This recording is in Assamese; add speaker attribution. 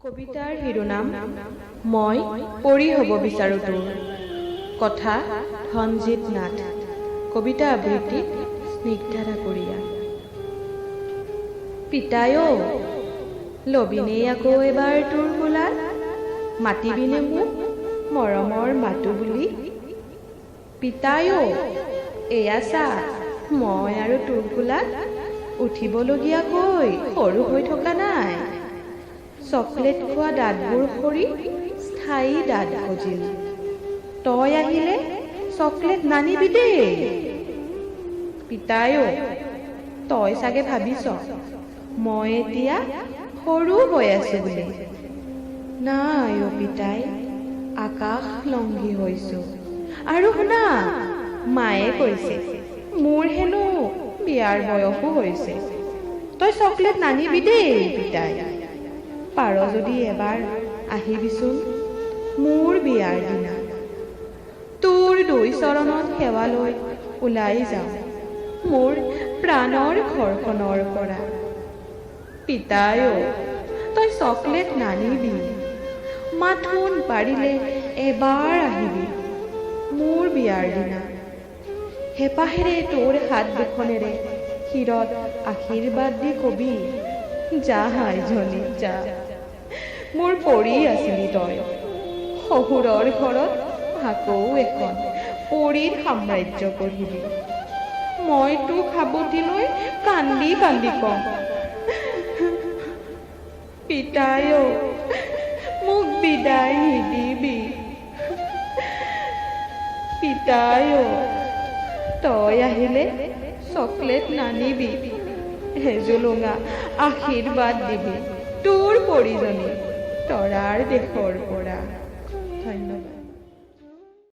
Speaker 1: কবিতাৰ শিৰোনাম মই পৰি হ'ব বিচাৰো তোৰ। কথা ধনজিৎ নাথ। কবিতা আবৃত্তি স্নিগ্ধা ঠাকুৰীয়া। পিতায়ো লবিনে আকৌ এবাৰ তোৰ কোলাত, মাতিবিনে মোক মৰমৰ মাতো বুলি। পিতায়ো এয়া চা মই আৰু তোৰ কোলাত উঠিবলগীয়াকৈ সৰু হৈ থকা নাই। চকলেট খোৱা দাঁতবোৰ সৰি স্থায়ী দাঁত গজিল। তই আহিলে চকলেট নানিবি দেই। পিতায়ো তই চাগে ভাবিছ মই এতিয়া সৰু হৈ আছো বুলি। নাই অ পিতাই, আকাশ লংঘি হৈছো। আৰু শুনা, মায়ে কৈছে মোৰ হেনো বিয়াৰ বয়সো হৈছে। তই চকলেট নানিবি দেই পিতাই। পাৰ যদি এবাৰ আহিবিচোন মোৰ বিয়াৰ দিনা। তোৰ দুই চৰণত সেৱা লৈ ওলাই যাওঁ মোৰ প্ৰাণৰ ঘৰখনৰ পৰা। পিতায়ো তই চকলেট নানিবি, মাথোন পাৰিলে এবাৰ আহিবি মোৰ বিয়াৰ দিনা। হেঁপাহেৰে তোৰ হাত দুখনেৰে শিৰত আশীৰ্বাদ দি কবি, যা আইজনী যা, মোৰ পৰি আছিলি তই। শহুৰৰ ঘৰত আকৌ এখন পৰিৰ সাম্ৰাজ্য গঢ়িলি। মই তোক সাবটি লৈ কান্দি কান্দি কম, পিতায়ো মোক বিদায় নিদিবি। পিতায়ো তই আহিলে চকলেট নানিবি, হেজুলুঙা আশীৰ্বাদ দিবি তোৰ পৰিজনী তৰাৰ দেশৰ পৰা। ধন্যবাদ।